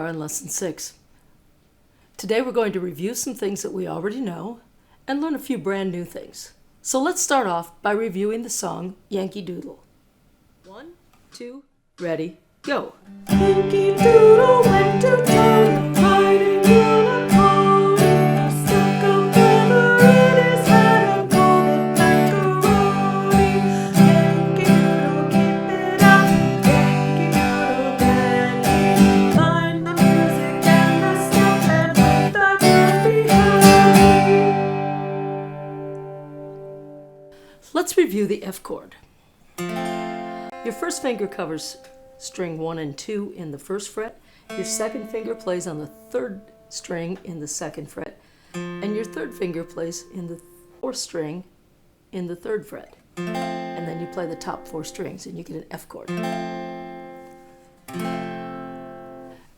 in Lesson 6. Today we're going to review some things that we already know and learn a few brand new things. So let's start off by reviewing the song Yankee Doodle. 1, 2, ready, go. Yankee Doodle went to town, riding on a pony. Stuck a feather in his hat and called it macaroni. Yankee Doodle, keep it up. Yankee Doodle dandy. Find the music and the stuff, and with that you'll be happy. Let's review the F chord. Your first finger covers string 1 and 2 in the first fret. Your second finger plays on the third string in the second fret. And your third finger plays in the fourth string in the third fret. And then you play the top 4 strings and you get an F chord.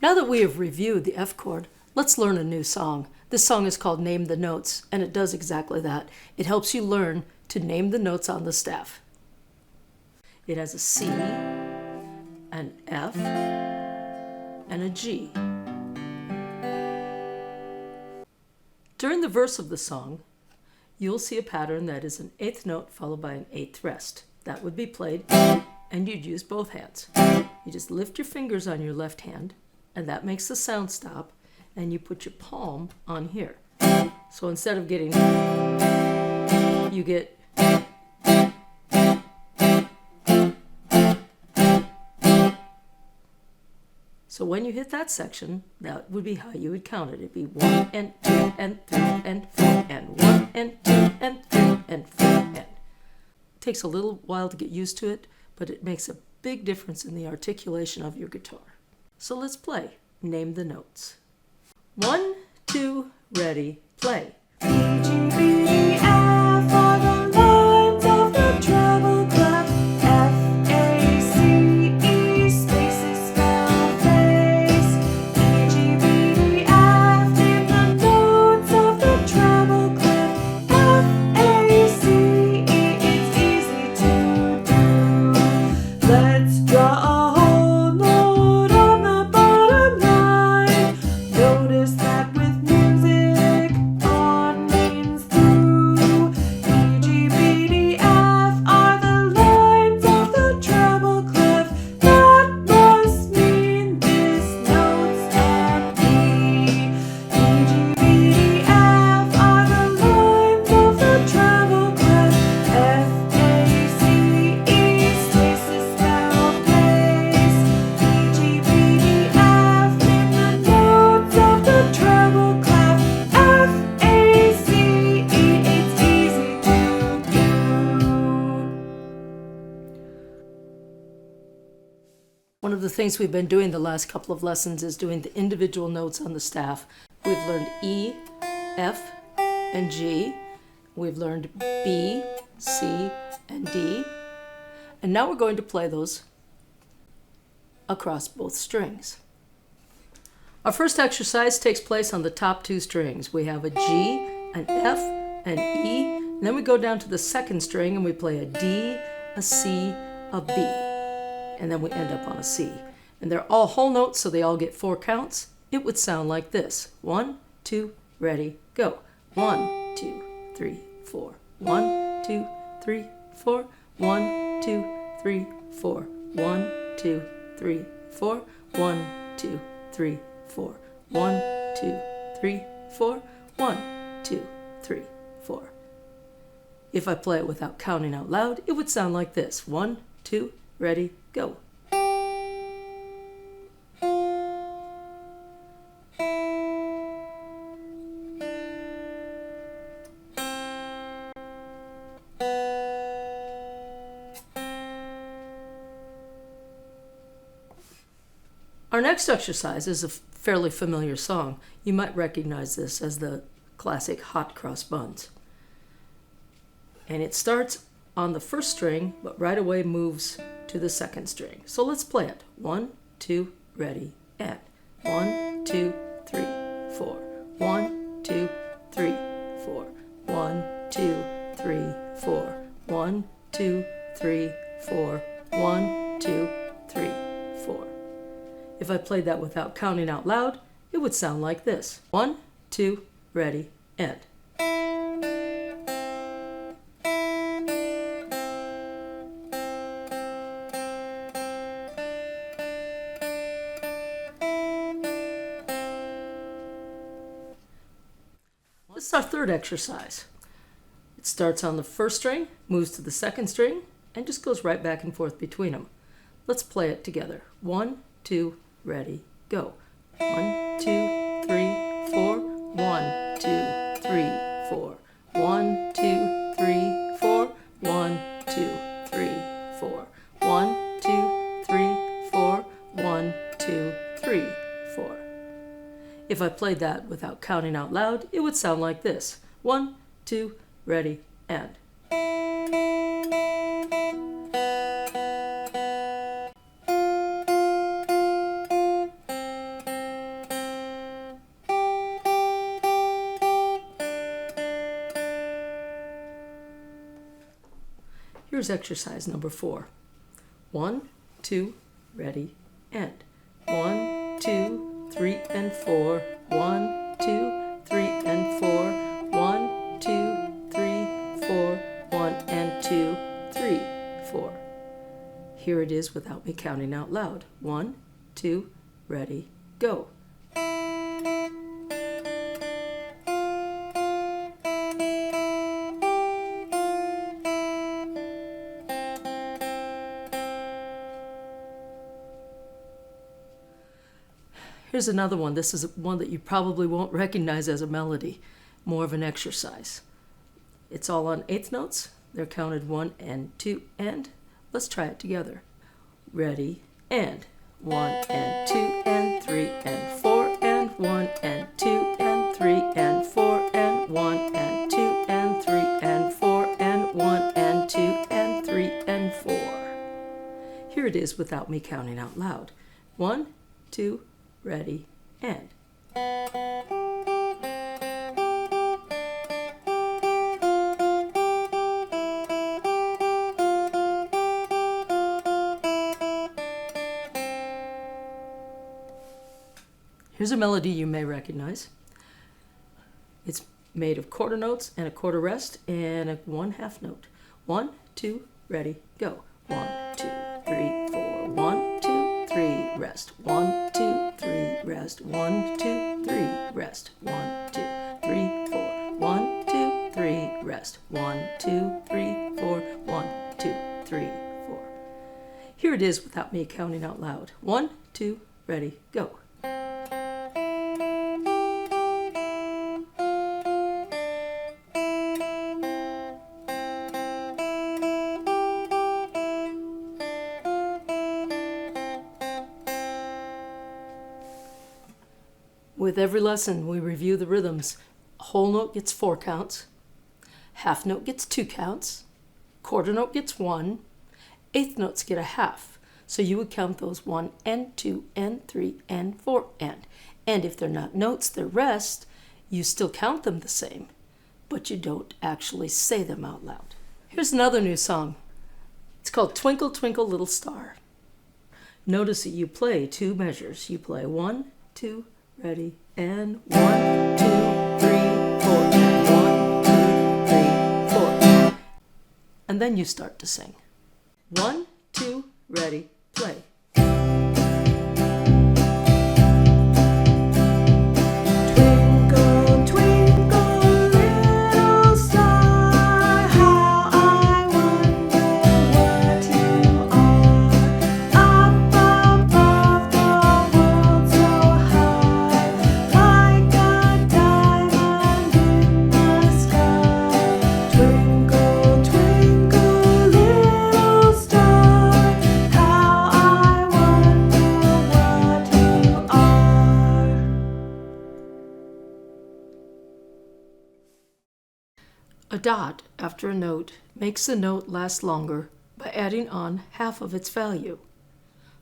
Now that we have reviewed the F chord, let's learn a new song. This song is called Name the Notes, and it does exactly that. It helps you learn to name the notes on the staff. It has a C, an F, and a G. During the verse of the song, you'll see a pattern that is an 8th note followed by an 8th rest. That would be played, and you'd use both hands. You just lift your fingers on your left hand, and that makes the sound stop, and you put your palm on here. So instead of getting, you get So when you hit that section, that would be how you would count it. It'd be 1 and 2 and 3 and 4 and 1 and 2 and 3 and 4 and. It takes a little while to get used to it, but it makes a big difference in the articulation of your guitar. So let's play. Name the notes. 1, 2, ready, play. E, G, B, D, F are the lines of the treble clef. F, A, C, E, spaces spell face. E, G, B, D, F, name the notes of the treble clef. F, A, C, E, it's easy to do. Let's draw a whole note on the bottom line. Notice that with music on means through. E, G, B, D, F are the lines of the treble clef. That must mean this note's an E. E, G, B, D, F are the lines of the treble clef. F, A, C, E, spaces spell place. E, G, B, D, F name the notes of the treble clef. F, A, C, E, it's easy to do. One of the things we've been doing the last couple of lessons is doing the individual notes on the staff. We've learned E, F, and G. We've learned B, C, and D. And now we're going to play those across both strings. Our first exercise takes place on the top 2 strings. We have a G, an F, an E, and then we go down to the second string and we play a D, a C, a B, and then we end up on a C. And they're all whole notes, so they all get 4 counts. It would sound like this. 1, 2, ready, go. 1, 2, 3, 4. 1, 2, 3, 4. 1, 2, 3, 4. 1, 2, 3, 4. 1, 2, 3, 4. 1, 2, 3, 4. 1, 2, 3, 4. If I play it without counting out loud, it would sound like this. 1, 2, ready, go. Our next exercise is a fairly familiar song. You might recognize this as the classic Hot Cross Buns. And it starts on the first string, but right away moves to the second string. So let's play it. 1, 2, ready, and 1, 2, 3, 4. 1, 2, 3, 4. 1, 2, 3, 4. 1, 2, 3, 4. 1, 2, 3, 4. If I played that without counting out loud, it would sound like this. 1, 2, ready, end. This is our third exercise. It starts on the first string, moves to the second string, and just goes right back and forth between them. Let's play it together. 1, 2, ready, go. 1, 2, 3, 4. 1, 2, 3, 4. 1, 2, 3, 4. 1, 2, 3, 4. 1, 2, 3, 4. 1, 2, 3, 4. If I played that without counting out loud, it would sound like this. 1, 2, ready, end. Here's exercise number 4. 1, 2, ready, end. 1, 2, 3, and 4. 1, 2, 3, and 4. 1, 2, 3, 4. 1 and 2, 3, 4. Here it is without me counting out loud. 1, 2, ready, go. Here's another one. This is one that you probably won't recognize as a melody, more of an exercise. It's all on eighth notes. They're counted 1 and 2 and. Let's try it together. Ready, and 1 and 2 and 3 and 4 and 1 and 2 and 3 and 4 and 1 and 2 and 3 and 4 and 1 and 2 and 3 and 4. Here it is without me counting out loud. 1, 2, ready, and. Here's a melody you may recognize. It's made of quarter notes and a quarter rest and a 1/2 note. 1, 2, ready, go. 1, 2, 3, 4. 1, 2, 3, rest. 1, 2, 3, rest. 1, 2, 3, rest. 1, 2, 3, 4. 1, 2, 3, rest. 1, 2, 3, 4. 1, 2, 3, 4. Here it is without me counting out loud. 1, 2, ready, go. With every lesson, we review the rhythms. A whole note gets 4 counts. Half note gets 2 counts. Quarter note gets 1. Eighth notes get a half. So you would count those 1 and 2 and 3 and 4 and. And if they're not notes, they're rest, you still count them the same, but you don't actually say them out loud. Here's another new song. It's called Twinkle, Twinkle, Little Star. Notice that you play 2 measures. You play 1, 2, ready, and 1, 2, 3, 4, and 1, 2, 3, 4. And then you start to sing. 1, 2, ready, play. Twinkle, twinkle, little star, how I wonder what you are. Up above the world so high, like a diamond in the sky. Twinkle, twinkle, little star, how I wonder what you are. A dot after a note makes the note last longer by adding on half of its value.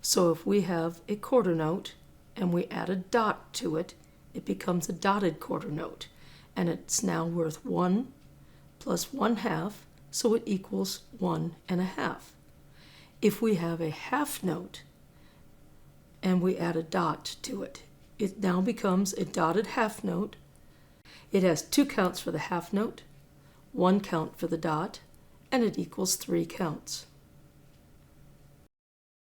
So if we have a quarter note and we add a dot to it, it becomes a dotted quarter note, and it's now worth 1 plus 1/2, so it equals 1 1/2. If we have a half note and we add a dot to it. It now becomes a dotted half note. It has 2 counts for the half note, 1 count for the dot, and it equals 3 counts.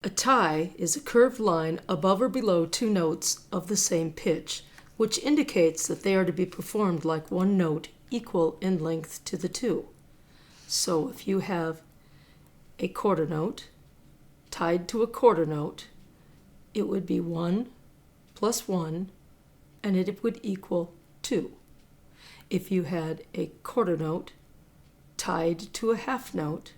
A tie is a curved line above or below 2 notes of the same pitch, which indicates that they are to be performed like one note equal in length to the 2. So if you have a quarter note tied to a quarter note, it would be 1 plus 1, and it would equal 2. If you had a quarter note tied to a half note,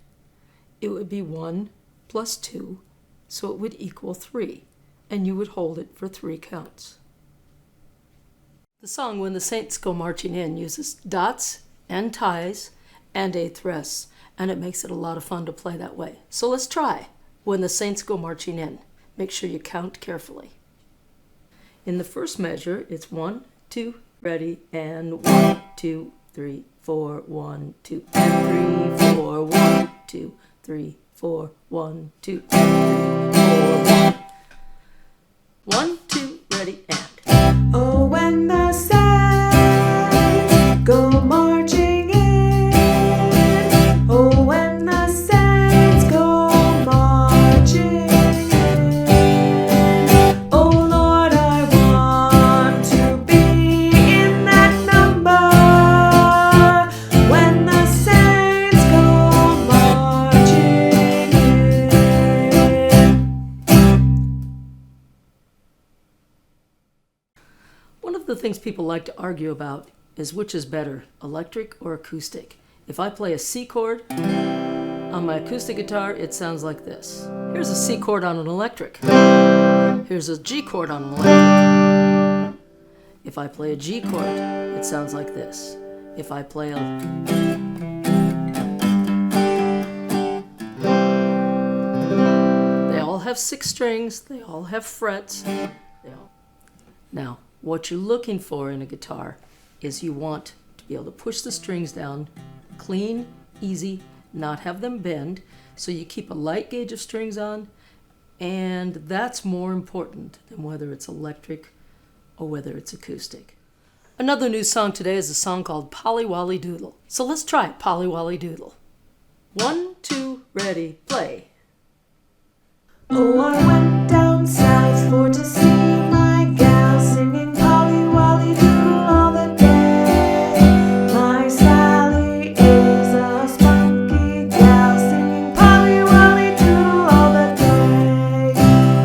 it would be 1 plus 2, so it would equal 3, and you would hold it for 3 counts. The song When the Saints Go Marching In uses dots and ties and 8th rests, and it makes it a lot of fun to play that way. So let's try When the Saints Go Marching In. Make sure you count carefully. In the first measure, it's 1, 2, ready, and 1, 2, 3, 4, 1, 2, 3, 4, 1, 2, 3, 4, 1, 2, 3, 4, 1. 1, 2, ready, and. Oh, when the saints go marching in. Oh, when the saints go marching in. Oh, Lord, I want to be in that number. When the saints go marching in. One of the things people like to argue about is which is better, electric or acoustic. If I play a C chord on my acoustic guitar, it sounds like this. Here's a C chord on an electric. Here's a G chord on an electric. If I play a G chord, it sounds like this. If I play They all have 6 strings, they all have frets. Now, what you're looking for in a guitar is you want to be able to push the strings down clean, easy, not have them bend, so you keep a light gauge of strings on, and that's more important than whether it's electric or whether it's acoustic. Another new song today is a song called Polly Wolly Doodle. So let's try Polly Wolly Doodle. 1, 2, ready, play. Oh, I went down south for to see my gal singing Polly Wolly Doodle all the day. My Sally is a spunky gal singing Polly Wolly Doodle all the day.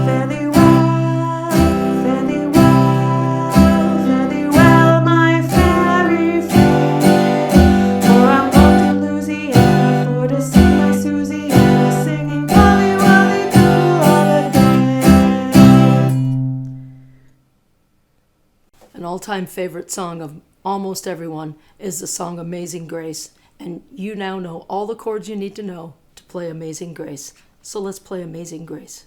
Fare thee well, fare thee well, fare thee well, my fairy fair. For I'm going to Louisiana for to see my Susiana singing Polly Wolly Doodle all the day. An all-time favorite song of almost everyone is the song Amazing Grace, and you now know all the chords you need to know to play Amazing Grace. So let's play Amazing Grace.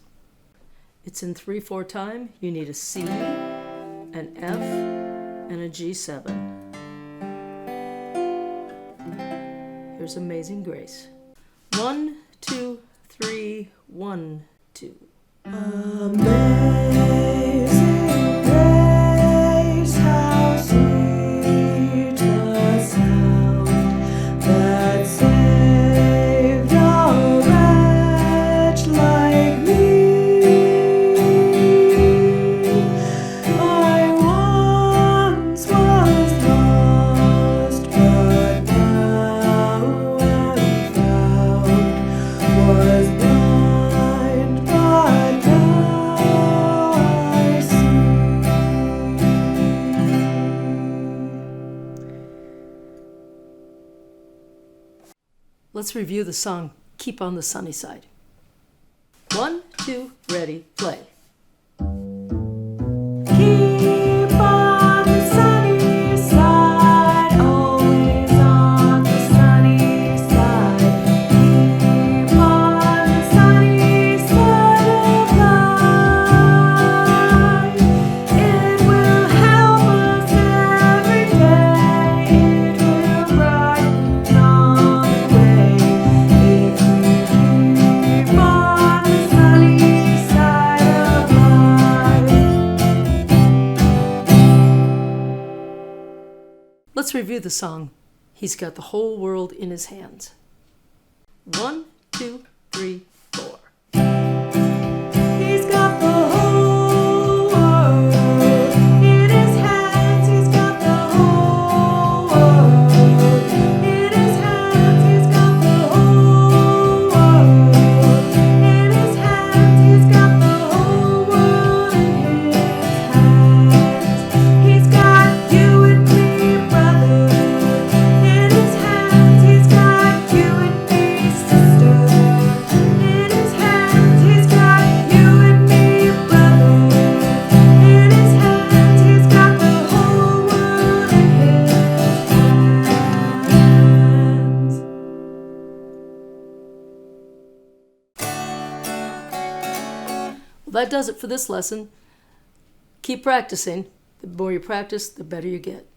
It's in 3/4 time. You need a C, an F, and a G7. Here's Amazing Grace. 1, 2, 3, 1, 2. Amazing grace, how sweet the sound that saved a wretch like me. I once was lost, but now am found. Was blind, but now I see. Let's review the song Keep on the Sunny Side. 1, 2, ready, play. Keep on the sunny side, always on the sunny side. Keep on the sunny side of life. It will help us every day. It will brighten our way. If we keep on the sunny side of review the song. He's got the whole world in his hands. 1, 2, 3, 4. He's got the whole world in his hands. He's got the whole world in his hands. He's got the whole world in his hands. He's got the whole world in his hands. He's got you and me, brother, in his hands. He's got you and me, sister, in his hands. He's got you and me, brother, in his hands. He's got the whole world in his hands. Well, that does it for this lesson. Keep practicing. The more you practice, the better you get.